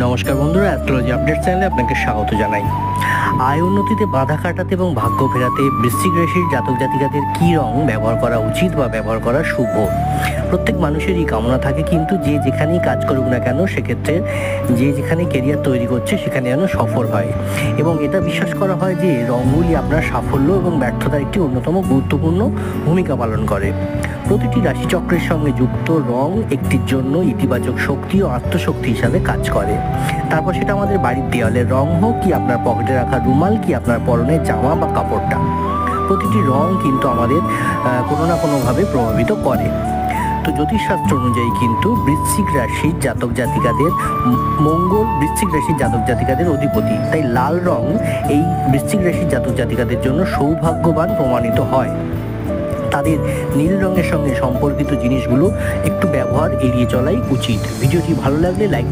নমস্কার বন্ধুরা, astrology update চ্যানেলে আপনাকে স্বাগত জানাই। আয় উন্নতিতে বাধা কাটাতে এবং ভাগ্য ফেরাতে বৃশ্চিক রাশির জাতক জাতিকাদের কী রং ব্যবহার করা উচিত বা ব্যবহার করা শুভ। প্রত্যেক মানুষেরই কামনা থাকে, কিন্তু যে যেখানেই কাজ করুক না কেন সেক্ষেত্রে যে যেখানে কেরিয়ার তৈরি করছে সেখানে যেন সফল হয়, এবং এটা বিশ্বাস করা হয় যে রঙগুলি আপনার সাফল্য এবং ব্যর্থতার একটি অন্যতম গুরুত্বপূর্ণ ভূমিকা পালন করে। প্রতিটি রাশিচক্রের সঙ্গে যুক্ত রং একটির জন্য ইতিবাচক শক্তি ও আত্মশক্তি হিসাবে কাজ করে। তারপর সেটা আমাদের বাড়ির দেওয়ালের রং হোক, কি আপনার পকেটে রাখা রুমাল, কি আপনার পরনের জামা বা কাপড়টা, প্রতিটি রং কিন্তু আমাদের কোনো না কোনোভাবে প্রভাবিত করে। তো জ্যোতিষশাস্ত্র অনুযায়ী কিন্তু বৃশ্চিক রাশির জাতক জাতিকাদের মঙ্গল বৃশ্চিক রাশির জাতক জাতিকাদের অধিপতি, তাই লাল রং এই বৃশ্চিক রাশির জাতক জাতিকাদের জন্য সৌভাগ্যবান প্রমাণিত হয়। তাদের নীল রঙের সঙ্গে সম্পর্কিত জিনিসগুলো একটু ব্যবহার এড়িয়ে চলাই উচিত। ভিডিওটি ভালো লাগলে লাইক